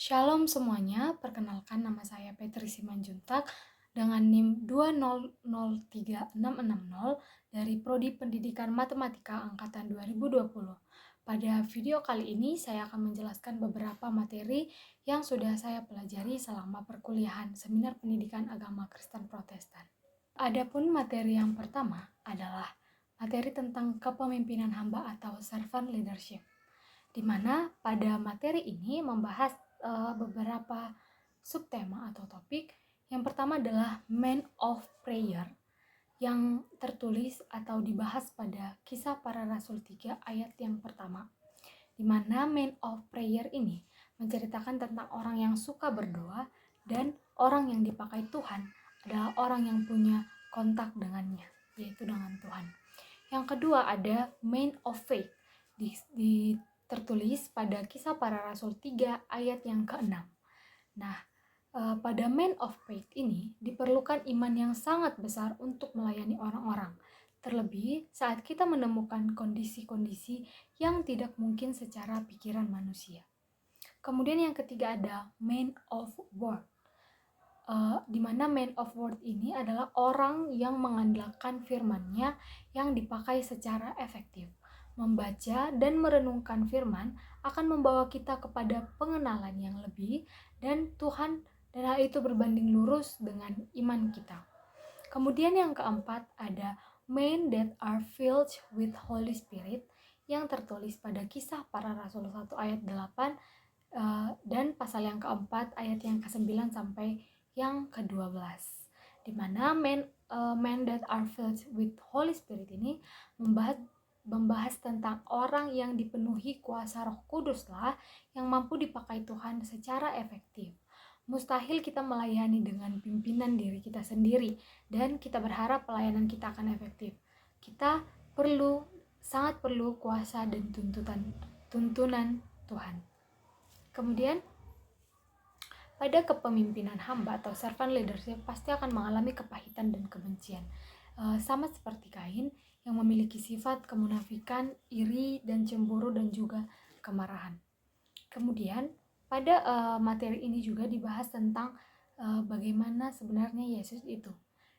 Shalom semuanya, perkenalkan nama saya Petri Simanjuntak dengan NIM 2003660 dari Prodi Pendidikan Matematika Angkatan 2020. Pada video kali ini saya akan menjelaskan beberapa materi yang sudah saya pelajari selama perkuliahan Seminar Pendidikan Agama Kristen Protestan. Adapun materi yang pertama adalah materi tentang kepemimpinan hamba atau servant leadership, di mana pada materi ini membahas beberapa subtema atau topik. Yang pertama adalah Man of Prayer yang tertulis atau dibahas pada Kisah Para Rasul 3 ayat yang pertama, di mana Man of Prayer ini menceritakan tentang orang yang suka berdoa dan orang yang dipakai Tuhan adalah orang yang punya kontak dengannya, yaitu dengan Tuhan. Yang kedua ada Man of Faith tertulis pada Kisah Para Rasul 3 ayat yang ke-6. Nah, pada Man of Faith ini diperlukan iman yang sangat besar untuk melayani orang-orang, terlebih saat kita menemukan kondisi-kondisi yang tidak mungkin secara pikiran manusia. Kemudian yang ketiga ada Man of Word, di mana Man of Word ini adalah orang yang mengandalkan firman-Nya yang dipakai secara efektif. Membaca dan merenungkan firman akan membawa kita kepada pengenalan yang lebih dan Tuhan, dan hal itu berbanding lurus dengan iman kita. Kemudian yang keempat ada Men that are filled with Holy Spirit yang tertulis pada Kisah Para Rasul 1 ayat 8 dan pasal yang keempat ayat yang ke-9 sampai yang ke-12, di mana men that are filled with Holy Spirit ini membahas tentang orang yang dipenuhi kuasa Roh Kudus lah yang mampu dipakai Tuhan secara efektif. Mustahil kita melayani dengan pimpinan diri kita sendiri dan kita berharap pelayanan kita akan efektif. Kita sangat perlu kuasa dan tuntunan Tuhan. Kemudian pada kepemimpinan hamba atau servant leadership pasti akan mengalami kepahitan dan kebencian. Sama seperti Kain yang memiliki sifat kemunafikan, iri dan cemburu dan juga kemarahan. Kemudian pada materi ini juga dibahas tentang bagaimana sebenarnya Yesus itu.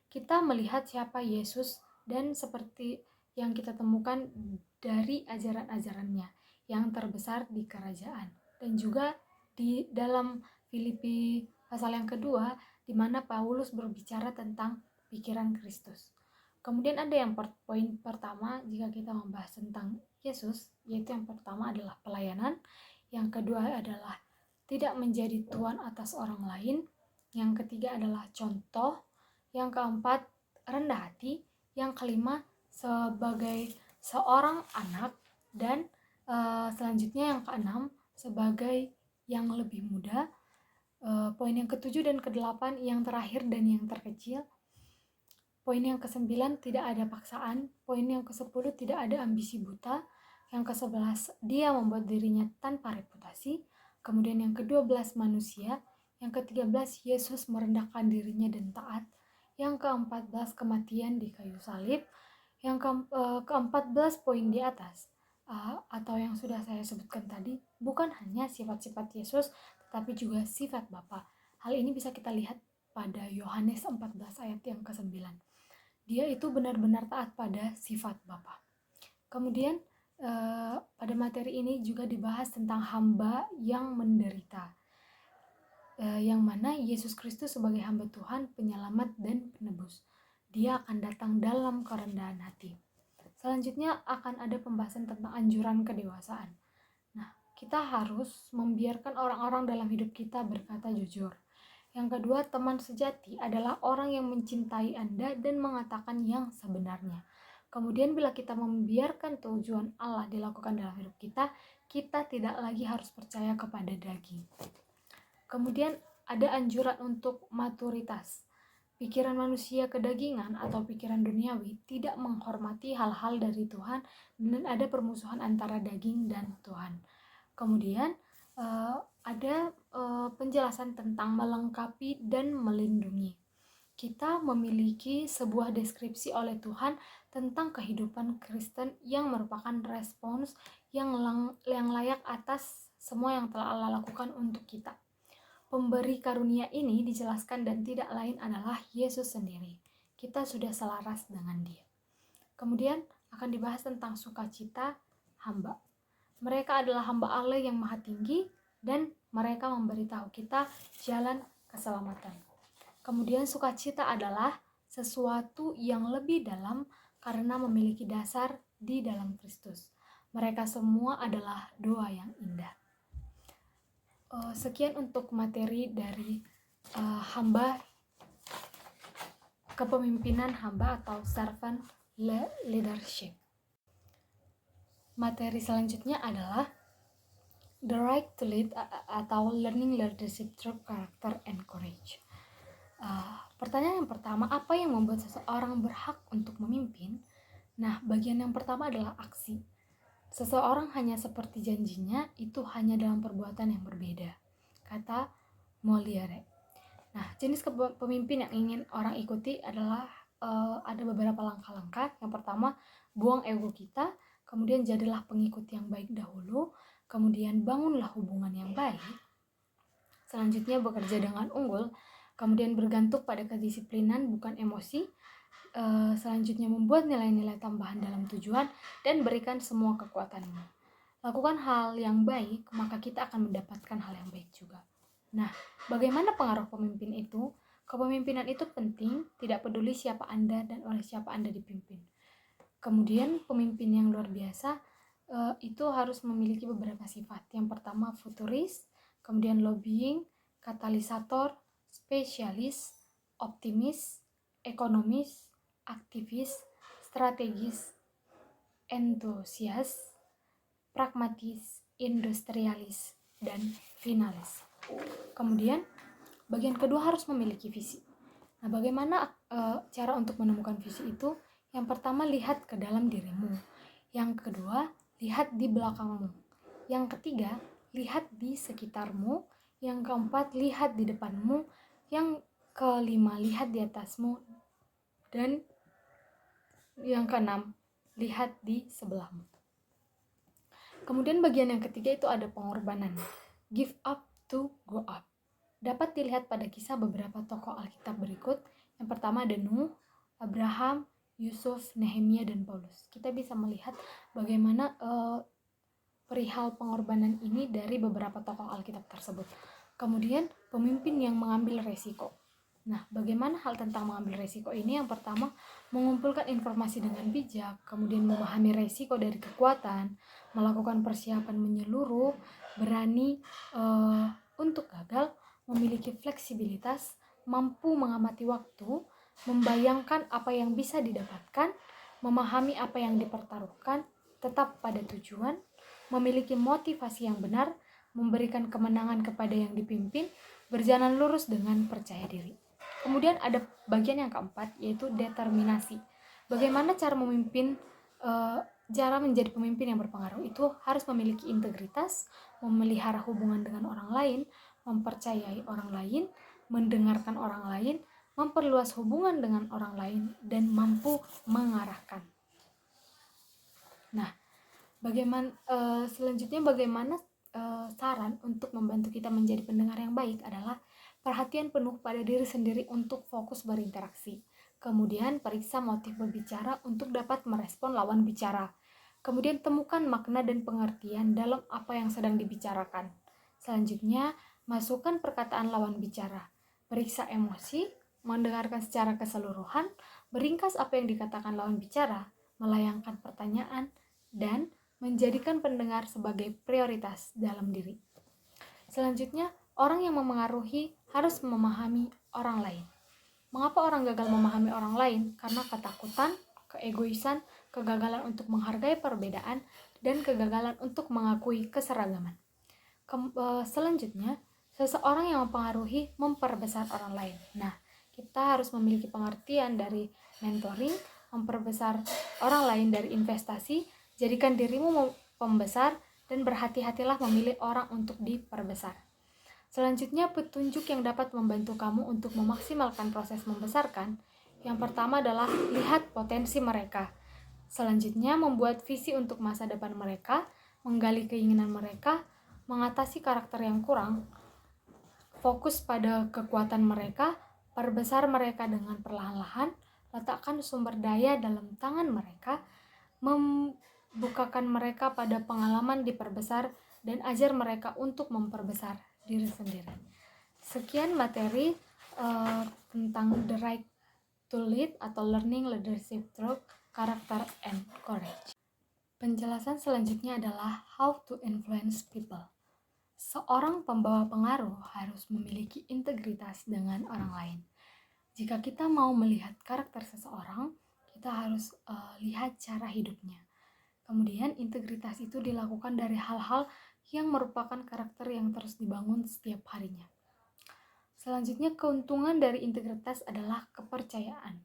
Kita melihat siapa Yesus dan seperti yang kita temukan dari ajaran-ajarannya yang terbesar di kerajaan, dan juga di dalam Filipi pasal yang kedua di mana Paulus berbicara tentang pikiran Kristus. Kemudian ada yang poin pertama jika kita membahas tentang Yesus, yaitu yang pertama adalah pelayanan, yang kedua adalah tidak menjadi tuan atas orang lain, yang ketiga adalah contoh, yang keempat rendah hati, yang kelima sebagai seorang anak, dan selanjutnya yang keenam sebagai yang lebih muda. Poin yang ketujuh dan kedelapan yang terakhir dan yang terkecil. Poin yang ke-9 tidak ada paksaan. Poin yang ke-10 tidak ada ambisi buta. Yang ke-11 dia membuat dirinya tanpa reputasi. Kemudian yang ke-12 manusia. Yang ke-13 Yesus merendahkan dirinya dan taat. Yang ke-14 kematian di kayu salib. Yang ke-14 poin di atas atau yang sudah saya sebutkan tadi bukan hanya sifat-sifat Yesus tetapi juga sifat Bapa. Hal ini bisa kita lihat pada Yohanes 14 ayat yang ke-9. Dia itu benar-benar taat pada sifat Bapa. Kemudian pada materi ini juga dibahas tentang hamba yang menderita, yang mana Yesus Kristus sebagai hamba Tuhan, penyelamat dan penebus. Dia akan datang dalam kerendahan hati. Selanjutnya akan ada pembahasan tentang anjuran kedewasaan. Nah, kita harus membiarkan orang-orang dalam hidup kita berkata jujur. Yang kedua, teman sejati adalah orang yang mencintai Anda dan mengatakan yang sebenarnya. Kemudian bila kita membiarkan tujuan Allah dilakukan dalam hidup kita, kita tidak lagi harus percaya kepada daging. Kemudian ada anjuran untuk maturitas. Pikiran manusia kedagingan atau pikiran duniawi tidak menghormati hal-hal dari Tuhan dan ada permusuhan antara daging dan Tuhan. Kemudian ada penjelasan tentang melengkapi dan melindungi. Kita memiliki sebuah deskripsi oleh Tuhan tentang kehidupan Kristen yang merupakan respons yang layak atas semua yang telah Allah lakukan untuk kita. Pemberi karunia ini dijelaskan dan tidak lain adalah Yesus sendiri. Kita sudah selaras dengan Dia. Kemudian akan dibahas tentang sukacita hamba. Mereka adalah hamba Allah yang maha tinggi dan mereka memberitahu kita jalan keselamatan. Kemudian sukacita adalah sesuatu yang lebih dalam karena memiliki dasar di dalam Kristus. Mereka semua adalah doa yang indah. Sekian untuk materi dari hamba, kepemimpinan hamba atau servant leadership. Materi selanjutnya adalah the right to lead atau learning leadership through character and courage. Pertanyaan yang pertama, apa yang membuat seseorang berhak untuk memimpin? Nah, bagian yang pertama adalah aksi. Seseorang hanya seperti janjinya, itu hanya dalam perbuatan yang berbeda, kata Molière. Nah, jenis pemimpin yang ingin orang ikuti adalah ada beberapa langkah-langkah. Yang pertama, buang ego kita, kemudian jadilah pengikut yang baik dahulu, kemudian bangunlah hubungan yang baik. Selanjutnya, bekerja dengan unggul, kemudian bergantung pada kedisiplinan bukan emosi. Selanjutnya, membuat nilai-nilai tambahan dalam tujuan dan berikan semua kekuatanmu. Lakukan hal yang baik, maka kita akan mendapatkan hal yang baik juga. Nah, bagaimana pengaruh pemimpin itu? Kepemimpinan itu penting, tidak peduli siapa Anda dan oleh siapa Anda dipimpin. Kemudian, pemimpin yang luar biasa itu harus memiliki beberapa sifat. Yang pertama, futuris, kemudian lobbying, katalisator, spesialis, optimis, ekonomis, aktivis, strategis, entusias, pragmatis, industrialis, dan finalis. Kemudian bagian kedua harus memiliki visi. Nah, bagaimana cara untuk menemukan visi itu? Yang pertama, lihat ke dalam dirimu. Yang kedua, lihat di belakangmu. Yang ketiga, lihat di sekitarmu. Yang keempat, lihat di depanmu. Yang kelima, lihat di atasmu. Dan yang keenam, lihat di sebelahmu. Kemudian bagian yang ketiga itu ada pengorbanan. Give up to go up. Dapat dilihat pada kisah beberapa tokoh Alkitab berikut. Yang pertama ada Nuh, Abraham, Yusuf, Nehemia, dan Paulus. Kita bisa melihat bagaimana perihal pengorbanan ini dari beberapa tokoh Alkitab tersebut. Kemudian pemimpin yang mengambil resiko. Nah, bagaimana hal tentang mengambil resiko ini? Yang pertama, mengumpulkan informasi dengan bijak, kemudian memahami resiko dari kekuatan, melakukan persiapan menyeluruh, berani untuk gagal, memiliki fleksibilitas, mampu mengamati waktu, membayangkan apa yang bisa didapatkan, memahami apa yang dipertaruhkan, tetap pada tujuan, memiliki motivasi yang benar, memberikan kemenangan kepada yang dipimpin, berjalan lurus dengan percaya diri. Kemudian ada bagian yang keempat, yaitu determinasi. Bagaimana cara memimpin, cara menjadi pemimpin yang berpengaruh? Itu harus memiliki integritas, memelihara hubungan dengan orang lain, mempercayai orang lain, mendengarkan orang lain, memperluas hubungan dengan orang lain, dan mampu mengarahkan. Nah, selanjutnya bagaimana saran untuk membantu kita menjadi pendengar yang baik adalah perhatian penuh pada diri sendiri untuk fokus berinteraksi. Kemudian periksa motif berbicara untuk dapat merespon lawan bicara. Kemudian temukan makna dan pengertian dalam apa yang sedang dibicarakan. Selanjutnya, masukkan perkataan lawan bicara. Periksa emosi, mendengarkan secara keseluruhan, meringkas apa yang dikatakan lawan bicara, melayangkan pertanyaan, dan menjadikan pendengar sebagai prioritas dalam diri. Selanjutnya, orang yang memengaruhi harus memahami orang lain. Mengapa orang gagal memahami orang lain? Karena ketakutan, keegoisan, kegagalan untuk menghargai perbedaan, dan kegagalan untuk mengakui keseragaman. Selanjutnya, seseorang yang mempengaruhi memperbesar orang lain. Nah, kita harus memiliki pengertian dari mentoring, memperbesar orang lain dari investasi, jadikan dirimu pembesar, dan berhati-hatilah memilih orang untuk diperbesar. Selanjutnya, petunjuk yang dapat membantu kamu untuk memaksimalkan proses membesarkan. Yang pertama adalah lihat potensi mereka. Selanjutnya, membuat visi untuk masa depan mereka, menggali keinginan mereka, mengatasi karakter yang kurang. Fokus pada kekuatan mereka, perbesar mereka dengan perlahan-lahan, letakkan sumber daya dalam tangan mereka, membukakan mereka pada pengalaman diperbesar, dan ajar mereka untuk memperbesar diri sendiri. Sekian materi tentang The Right to Lead atau Learning Leadership Through Character and Courage. Penjelasan selanjutnya adalah How to Influence People. Seorang pembawa pengaruh harus memiliki integritas dengan orang lain. Jika kita mau melihat karakter seseorang, kita harus lihat cara hidupnya. Kemudian integritas itu dilakukan dari hal-hal yang merupakan karakter yang terus dibangun setiap harinya. Selanjutnya, keuntungan dari integritas adalah kepercayaan.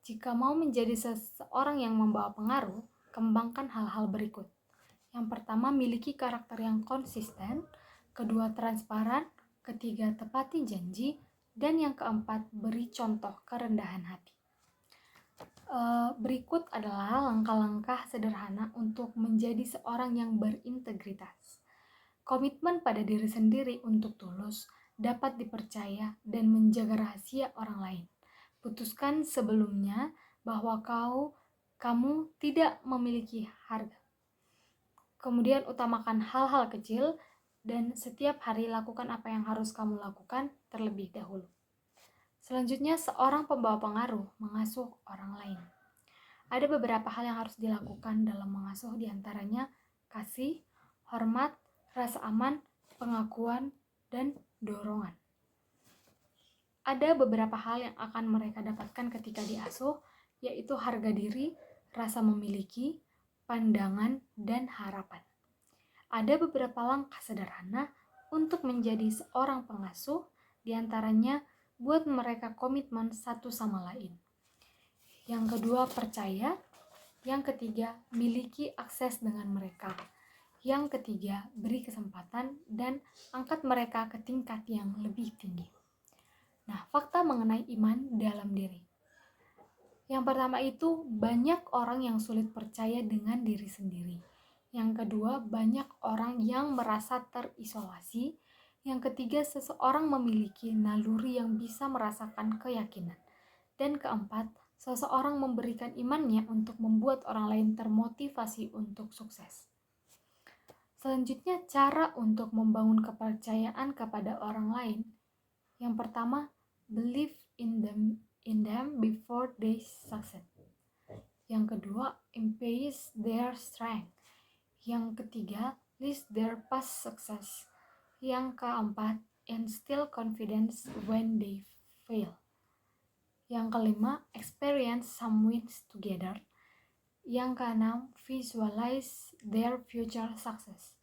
Jika mau menjadi seseorang yang membawa pengaruh, kembangkan hal-hal berikut. Yang pertama, miliki karakter yang konsisten. Kedua, transparan. Ketiga, tepati janji. Dan yang keempat, beri contoh kerendahan hati. Berikut adalah langkah-langkah sederhana untuk menjadi seorang yang berintegritas. Komitmen pada diri sendiri untuk tulus, dapat dipercaya, dan menjaga rahasia orang lain. Putuskan sebelumnya bahwa kamu tidak memiliki harga. Kemudian utamakan hal-hal kecil, dan setiap hari lakukan apa yang harus kamu lakukan terlebih dahulu. Selanjutnya, seorang pembawa pengaruh mengasuh orang lain. Ada beberapa hal yang harus dilakukan dalam mengasuh, diantaranya kasih, hormat, rasa aman, pengakuan, dan dorongan. Ada beberapa hal yang akan mereka dapatkan ketika diasuh, yaitu harga diri, rasa memiliki, pandangan, dan harapan. Ada beberapa langkah sederhana untuk menjadi seorang pengasuh, diantaranya buat mereka komitmen satu sama lain. Yang kedua, percaya. Yang ketiga, miliki akses dengan mereka. Yang ketiga, beri kesempatan dan angkat mereka ke tingkat yang lebih tinggi. Nah, fakta mengenai iman dalam diri. Yang pertama itu, banyak orang yang sulit percaya dengan diri sendiri. Yang kedua, banyak orang yang merasa terisolasi. Yang ketiga, seseorang memiliki naluri yang bisa merasakan keyakinan. Dan keempat, seseorang memberikan imannya untuk membuat orang lain termotivasi untuk sukses. Selanjutnya, cara untuk membangun kepercayaan kepada orang lain. Yang pertama, believe in them before they succeed. Yang kedua, embrace their strength. Yang ketiga, list their past success. Yang keempat, instill confidence when they fail. Yang kelima, experience some wins together. Yang keenam, visualize their future success.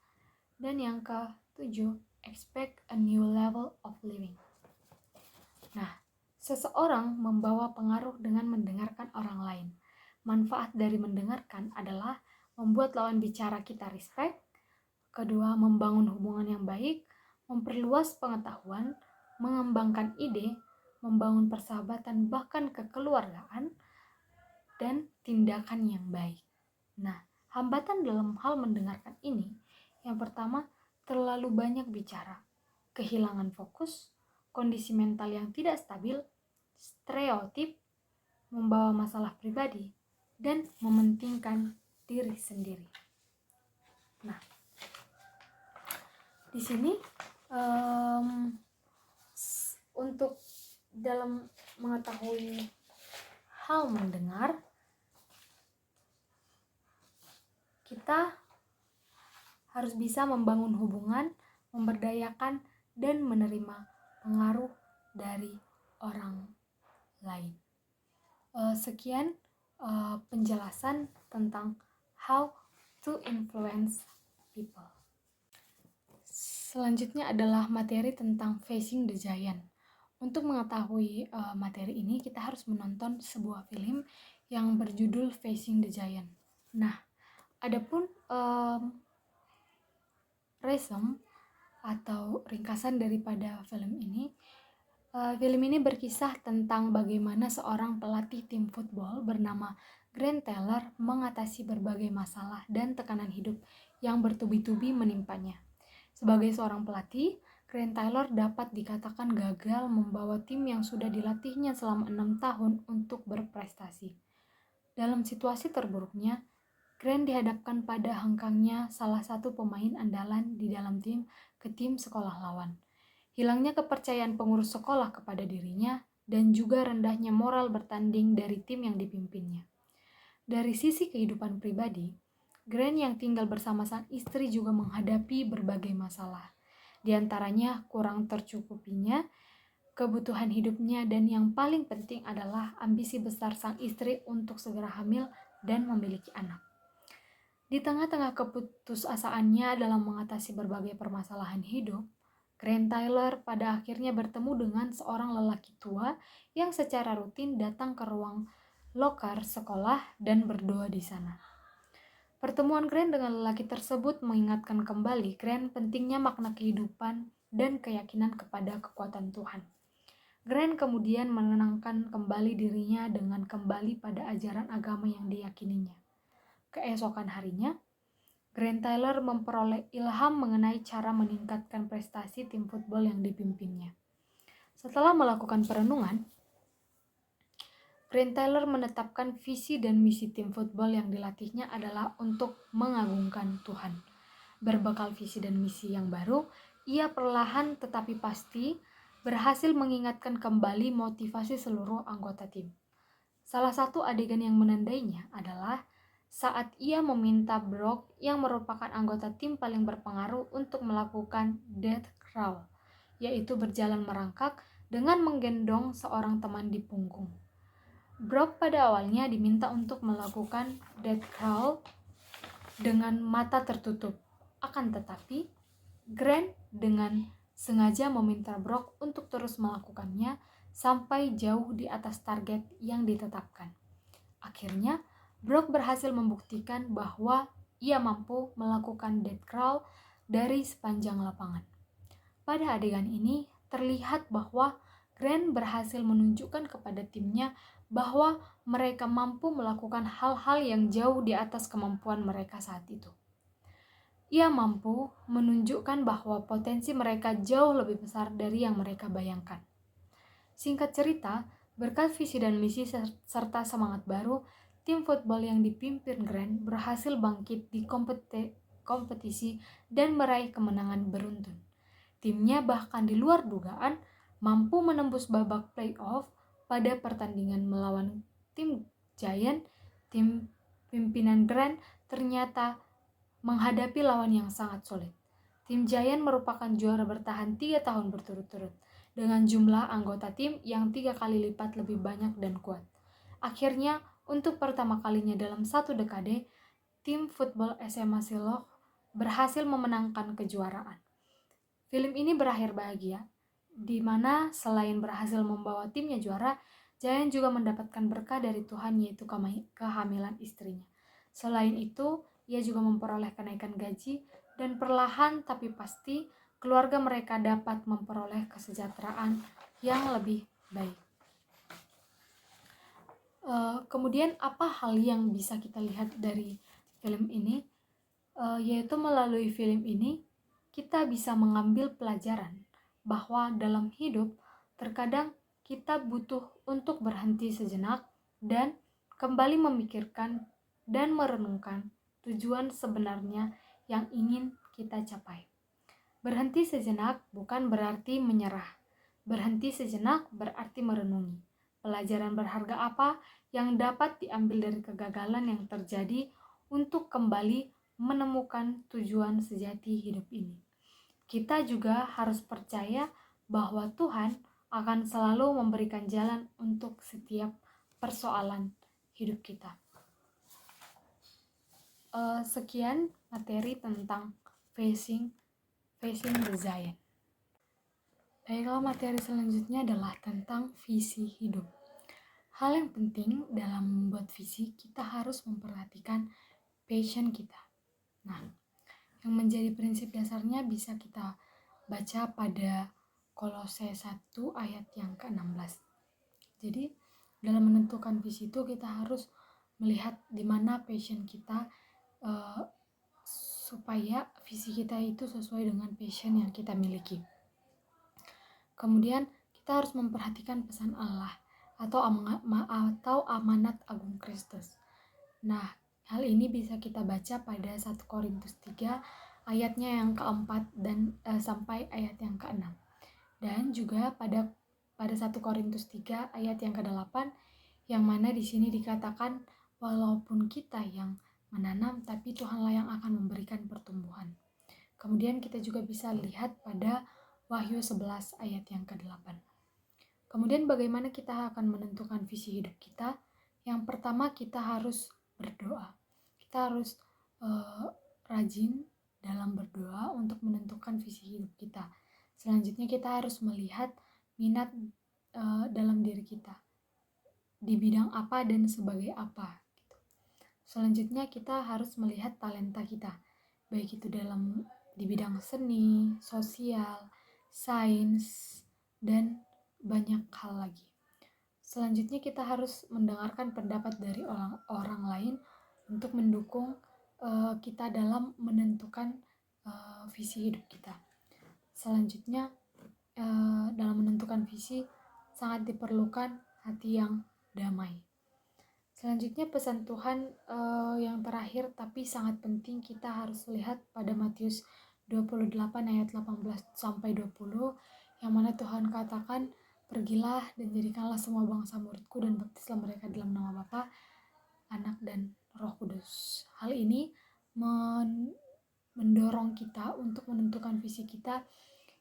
Dan yang ketujuh, expect a new level of living. Nah, seseorang membawa pengaruh dengan mendengarkan orang lain. Manfaat dari mendengarkan adalah membuat lawan bicara kita respect. Kedua, membangun hubungan yang baik, memperluas pengetahuan, mengembangkan ide, membangun persahabatan bahkan kekeluargaan, dan tindakan yang baik. Nah, hambatan dalam hal mendengarkan ini, yang pertama, terlalu banyak bicara, kehilangan fokus, kondisi mental yang tidak stabil, stereotip, membawa masalah pribadi, dan mementingkan diri sendiri. Nah, di sini untuk dalam mengetahui hal mendengar, kita harus bisa membangun hubungan, memberdayakan, dan menerima pengaruh dari orang lain. Sekian penjelasan tentang how to influence people. Selanjutnya adalah materi tentang Facing the Giant. Untuk mengetahui materi ini, kita harus menonton sebuah film yang berjudul Facing the Giant. Nah, adapun resume atau ringkasan daripada film ini berkisah tentang bagaimana seorang pelatih tim football bernama Grant Taylor mengatasi berbagai masalah dan tekanan hidup yang bertubi-tubi menimpanya. Sebagai seorang pelatih, Grant Taylor dapat dikatakan gagal membawa tim yang sudah dilatihnya selama 6 tahun untuk berprestasi. Dalam situasi terburuknya, Grant dihadapkan pada hengkangnya salah satu pemain andalan di dalam tim ke tim sekolah lawan. Hilangnya kepercayaan pengurus sekolah kepada dirinya dan juga rendahnya moral bertanding dari tim yang dipimpinnya. Dari sisi kehidupan pribadi, Grant yang tinggal bersama sang istri juga menghadapi berbagai masalah. Di antaranya kurang tercukupinya kebutuhan hidupnya dan yang paling penting adalah ambisi besar sang istri untuk segera hamil dan memiliki anak. Di tengah-tengah keputusasaannya dalam mengatasi berbagai permasalahan hidup, Grant Taylor pada akhirnya bertemu dengan seorang lelaki tua yang secara rutin datang ke ruang loker sekolah dan berdoa di sana. Pertemuan Grant dengan lelaki tersebut mengingatkan kembali Grant pentingnya makna kehidupan dan keyakinan kepada kekuatan Tuhan. Grant kemudian menenangkan kembali dirinya dengan kembali pada ajaran agama yang diyakininya. Keesokan harinya, Grant Taylor memperoleh ilham mengenai cara meningkatkan prestasi tim football yang dipimpinnya. Setelah melakukan perenungan, Grant Taylor menetapkan visi dan misi tim football yang dilatihnya adalah untuk mengagungkan Tuhan. Berbekal visi dan misi yang baru, ia perlahan tetapi pasti berhasil mengingatkan kembali motivasi seluruh anggota tim. Salah satu adegan yang menandainya adalah saat ia meminta Brock yang merupakan anggota tim paling berpengaruh untuk melakukan death crawl, yaitu berjalan merangkak dengan menggendong seorang teman di punggung. Brock pada awalnya diminta untuk melakukan death crawl dengan mata tertutup. Akan tetapi, Grant dengan sengaja meminta Brock untuk terus melakukannya sampai jauh di atas target yang ditetapkan. Akhirnya, Brock berhasil membuktikan bahwa ia mampu melakukan death crawl dari sepanjang lapangan. Pada adegan ini, terlihat bahwa Grant berhasil menunjukkan kepada timnya bahwa mereka mampu melakukan hal-hal yang jauh di atas kemampuan mereka saat itu. Ia mampu menunjukkan bahwa potensi mereka jauh lebih besar dari yang mereka bayangkan. Singkat cerita, berkat visi dan misi serta semangat baru, tim football yang dipimpin Grant berhasil bangkit di kompetisi dan meraih kemenangan beruntun. Timnya bahkan di luar dugaan mampu menembus babak playoff pada pertandingan melawan tim Giant. Tim pimpinan Grant ternyata menghadapi lawan yang sangat sulit. Tim Giant merupakan juara bertahan 3 tahun berturut-turut dengan jumlah anggota tim yang 3 kali lipat lebih banyak dan kuat. Akhirnya, untuk pertama kalinya dalam satu dekade, tim football SMA Shiloh berhasil memenangkan kejuaraan. Film ini berakhir bahagia, di mana selain berhasil membawa timnya juara, Giant juga mendapatkan berkah dari Tuhan, yaitu kehamilan istrinya. Selain itu, ia juga memperoleh kenaikan gaji dan perlahan tapi pasti keluarga mereka dapat memperoleh kesejahteraan yang lebih baik. Kemudian apa hal yang bisa kita lihat dari film ini? Yaitu melalui film ini kita bisa mengambil pelajaran bahwa dalam hidup terkadang kita butuh untuk berhenti sejenak dan kembali memikirkan dan merenungkan tujuan sebenarnya yang ingin kita capai. Berhenti sejenak bukan berarti menyerah. Berhenti sejenak berarti merenungi. Pelajaran berharga apa yang dapat diambil dari kegagalan yang terjadi untuk kembali menemukan tujuan sejati hidup ini. Kita juga harus percaya bahwa Tuhan akan selalu memberikan jalan untuk setiap persoalan hidup kita. Sekian materi tentang facing the giant. Baiklah, materi selanjutnya adalah tentang visi hidup. Hal yang penting dalam membuat visi, kita harus memperhatikan passion kita. Nah, yang menjadi prinsip dasarnya bisa kita baca pada Kolose 1 ayat yang ke-16. Jadi, dalam menentukan visi itu kita harus melihat di mana passion kita supaya visi kita itu sesuai dengan passion yang kita miliki. Kemudian kita harus memperhatikan pesan Allah atau amanat agung Kristus. Nah, hal ini bisa kita baca pada 1 Korintus 3 ayatnya yang keempat dan sampai ayat yang keenam. Dan juga pada 1 Korintus 3 ayat yang ke-8 yang mana di sini dikatakan walaupun kita yang menanam tapi Tuhanlah yang akan memberikan pertumbuhan. Kemudian kita juga bisa lihat pada Wahyu 11 ayat yang ke-8. Kemudian bagaimana kita akan menentukan visi hidup kita? Yang pertama kita harus berdoa. Kita harus rajin dalam berdoa untuk menentukan visi hidup kita. Selanjutnya kita harus melihat minat dalam diri kita. Di bidang apa dan sebagai apa. Gitu. Selanjutnya kita harus melihat talenta kita. Baik itu di bidang seni, sosial, sains, dan banyak hal lagi. Selanjutnya kita harus mendengarkan pendapat dari orang lain untuk mendukung kita dalam menentukan visi hidup kita. Selanjutnya dalam menentukan visi sangat diperlukan hati yang damai. Selanjutnya pesan Tuhan yang terakhir tapi sangat penting kita harus lihat pada Matius 28 ayat 18 sampai 20 yang mana Tuhan katakan, pergilah dan jadikanlah semua bangsa muridku dan baptislah mereka dalam nama Bapa, Anak dan Roh Kudus. Hal ini mendorong kita untuk menentukan visi kita,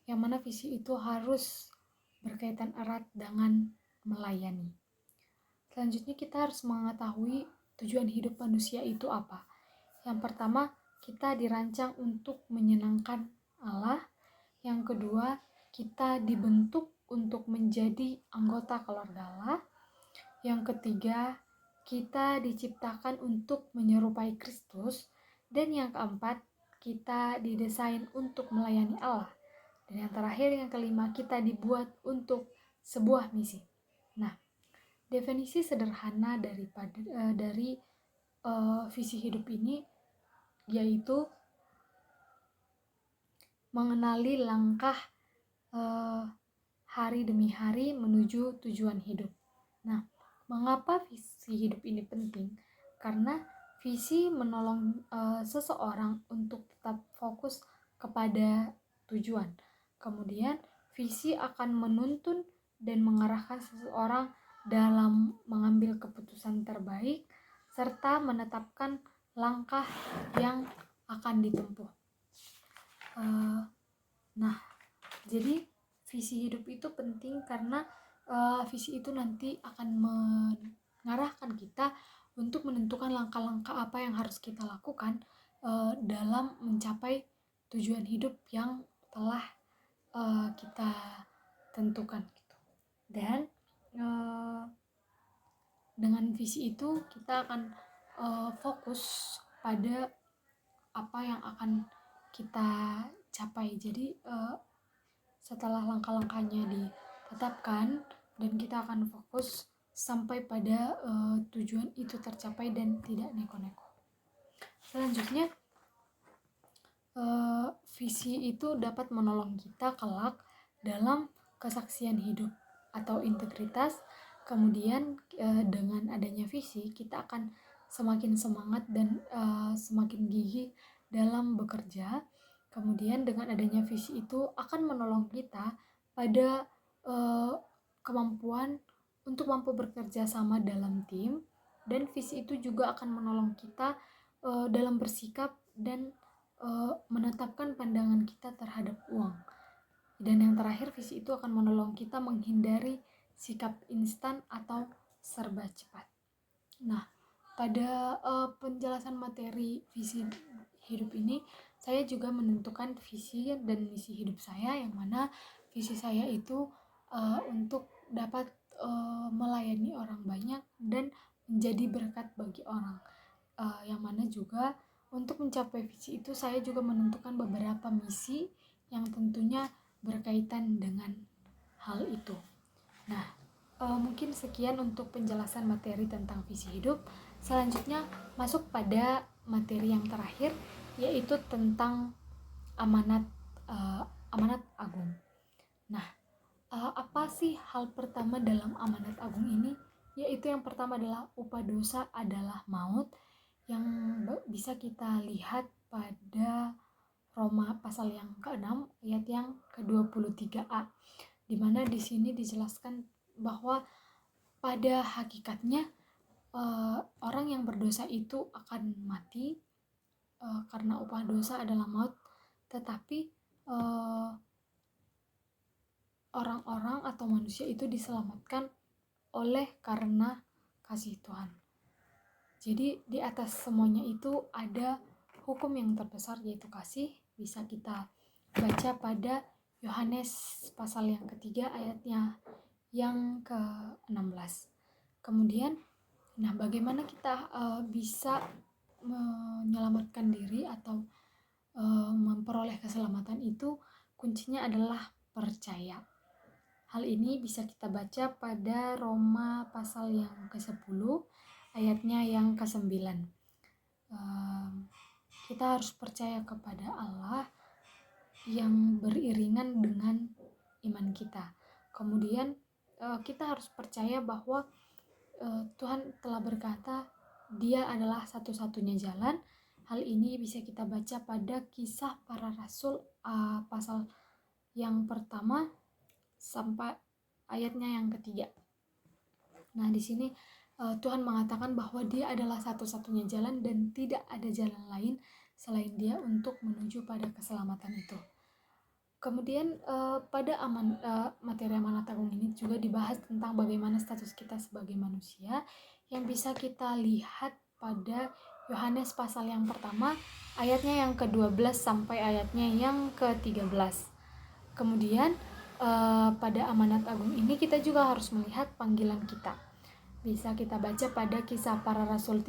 yang mana visi itu harus berkaitan erat dengan melayani. Selanjutnya kita harus mengetahui tujuan hidup manusia itu apa. Yang pertama, kita dirancang untuk menyenangkan Allah. Yang kedua, kita dibentuk untuk menjadi anggota keluarga Allah. Yang ketiga, kita diciptakan untuk menyerupai Kristus. Dan yang keempat, kita didesain untuk melayani Allah. Dan yang terakhir, yang kelima, kita dibuat untuk sebuah misi. Nah, definisi sederhana dari visi hidup ini yaitu mengenali langkah hari demi hari menuju tujuan hidup. Nah, mengapa visi hidup ini penting? Karena visi menolong seseorang untuk tetap fokus kepada tujuan. Kemudian visi akan menuntun dan mengarahkan seseorang dalam mengambil keputusan terbaik serta menetapkan langkah yang akan ditempuh. Nah, jadi visi hidup itu penting karena visi itu nanti akan mengarahkan kita untuk menentukan langkah-langkah apa yang harus kita lakukan dalam mencapai tujuan hidup yang telah kita tentukan gitu. Dan dengan visi itu kita akan fokus pada apa yang akan kita capai. Jadi setelah langkah-langkahnya ditetapkan dan kita akan fokus sampai pada tujuan itu tercapai dan tidak neko-neko. Selanjutnya visi itu dapat menolong kita kelak dalam kesaksian hidup atau integritas. Kemudian dengan adanya visi kita akan semakin semangat dan semakin gigih dalam bekerja. Kemudian dengan adanya visi itu akan menolong kita pada kemampuan untuk mampu bekerja sama dalam tim, dan visi itu juga akan menolong kita dalam bersikap dan menetapkan pandangan kita terhadap uang. Dan yang terakhir, visi itu akan menolong kita menghindari sikap instan atau serba cepat. Nah, pada penjelasan materi visi hidup ini, saya juga menentukan visi dan misi hidup saya, yang mana visi saya itu untuk dapat melayani orang banyak dan menjadi berkat bagi orang. Yang mana juga untuk mencapai visi itu saya juga menentukan beberapa misi yang tentunya berkaitan dengan hal itu. Nah, mungkin sekian untuk penjelasan materi tentang visi hidup. Selanjutnya masuk pada materi yang terakhir, yaitu tentang amanat agung. Nah, Apa sih hal pertama dalam amanat agung ini? Yaitu yang pertama adalah upah dosa adalah maut, yang bisa kita lihat pada Roma pasal yang ke-6 ayat yang ke-23a, di mana di sini dijelaskan bahwa pada hakikatnya orang yang berdosa itu akan mati karena upah dosa adalah maut, tetapi orang-orang atau manusia itu diselamatkan oleh karena kasih Tuhan. Jadi di atas semuanya itu ada hukum yang terbesar, yaitu kasih. Bisa kita baca pada Yohanes pasal yang ketiga ayatnya yang ke-16. Kemudian, bagaimana kita bisa menyelamatkan diri atau memperoleh keselamatan itu? Kuncinya adalah percaya. Hal ini bisa kita baca pada Roma pasal yang ke-10 ayatnya yang ke-9. Kita harus percaya kepada Allah yang beriringan dengan iman kita. Kemudian kita harus percaya bahwa Tuhan telah berkata Dia adalah satu-satunya jalan. Hal ini bisa kita baca pada Kisah Para Rasul pasal yang pertama sampai ayatnya yang ketiga. Nah, di sini Tuhan mengatakan bahwa Dia adalah satu-satunya jalan dan tidak ada jalan lain selain Dia untuk menuju pada keselamatan itu. Kemudian pada materi amanat agung ini juga dibahas tentang bagaimana status kita sebagai manusia, yang bisa kita lihat pada Yohanes pasal yang pertama ayatnya yang ke-12 sampai ayatnya yang ke-13. Kemudian pada amanat agung ini kita juga harus melihat panggilan kita. Bisa kita baca pada Kisah Para Rasul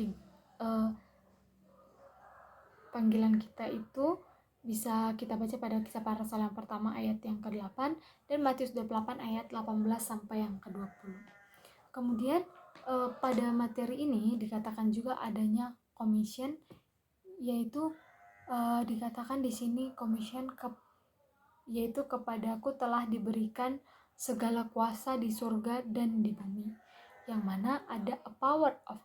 panggilan kita itu bisa kita baca pada Kisah Para Rasul yang pertama ayat yang ke-8 dan Matius 28 ayat 18 sampai yang ke-20. Kemudian pada materi ini dikatakan juga adanya commission, yaitu dikatakan di sini commission yaitu kepadaku telah diberikan segala kuasa di surga dan di bumi, yang mana ada a power of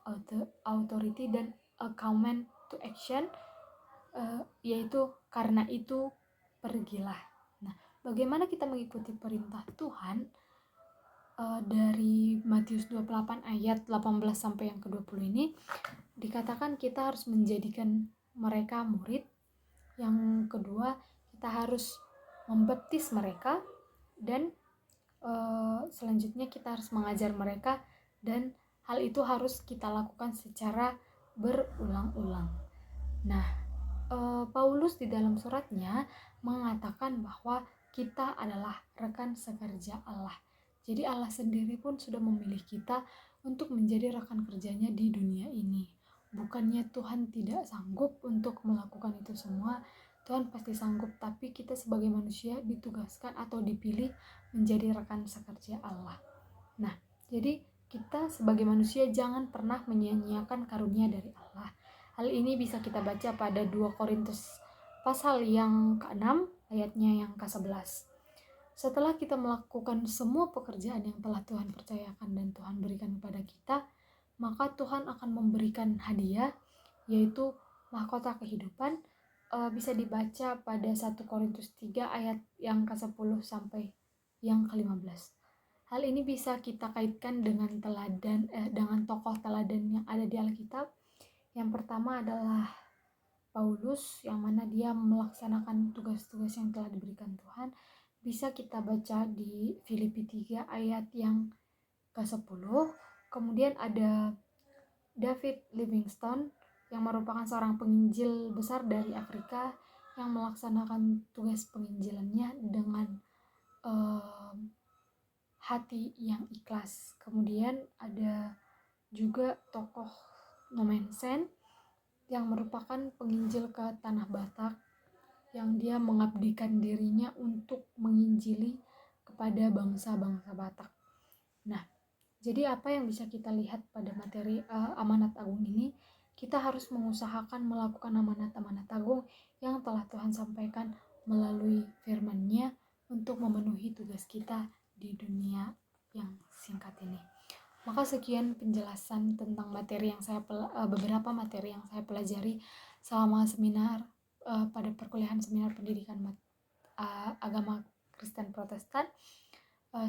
authority dan a command to action, yaitu karena itu pergilah. Nah, bagaimana kita mengikuti perintah Tuhan? Dari Matius 28 ayat 18 sampai yang ke-20 ini dikatakan kita harus menjadikan mereka murid. Yang kedua, kita harus membaptis mereka, dan selanjutnya kita harus mengajar mereka, dan hal itu harus kita lakukan secara berulang-ulang. Nah, Paulus di dalam suratnya mengatakan bahwa kita adalah rekan sekerja Allah. Jadi Allah sendiri pun sudah memilih kita untuk menjadi rekan kerjanya di dunia ini. Bukannya Tuhan tidak sanggup untuk melakukan itu semua, Tuhan pasti sanggup, tapi kita sebagai manusia ditugaskan atau dipilih menjadi rekan sekerja Allah. Nah, jadi kita sebagai manusia jangan pernah menyia-nyiakan karunia dari Allah. Hal ini bisa kita baca pada 2 Korintus pasal yang ke-6 ayatnya yang ke-11. Setelah kita melakukan semua pekerjaan yang telah Tuhan percayakan dan Tuhan berikan kepada kita, maka Tuhan akan memberikan hadiah, yaitu mahkota kehidupan. Bisa dibaca pada 1 Korintus 3 ayat yang ke-10 sampai yang ke-15. Hal ini bisa kita kaitkan dengan dengan tokoh teladan yang ada di Alkitab. Yang pertama adalah Paulus, yang mana dia melaksanakan tugas-tugas yang telah diberikan Tuhan. Bisa kita baca di Filipi 3 ayat yang ke-10. Kemudian ada David Livingstone, yang merupakan seorang penginjil besar dari Afrika yang melaksanakan tugas penginjilannya dengan hati yang ikhlas. Kemudian ada juga tokoh Nomensen yang merupakan penginjil ke Tanah Batak, yang dia mengabdikan dirinya untuk menginjili kepada bangsa-bangsa Batak. Nah, jadi apa yang bisa kita lihat pada materi amanat agung ini? Kita harus mengusahakan melakukan amanat-amanat agung yang telah Tuhan sampaikan melalui firman-Nya untuk memenuhi tugas kita di dunia yang singkat ini. Maka sekian penjelasan tentang beberapa materi yang saya pelajari selama seminar pada perkuliahan seminar pendidikan agama Kristen Protestan.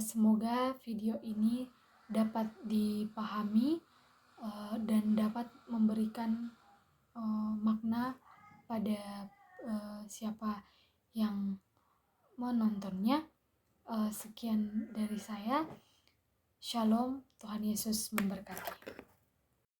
Semoga video ini dapat dipahami dan dapat memberikan makna pada siapa yang menontonnya. Sekian dari saya. Shalom, Tuhan Yesus memberkati.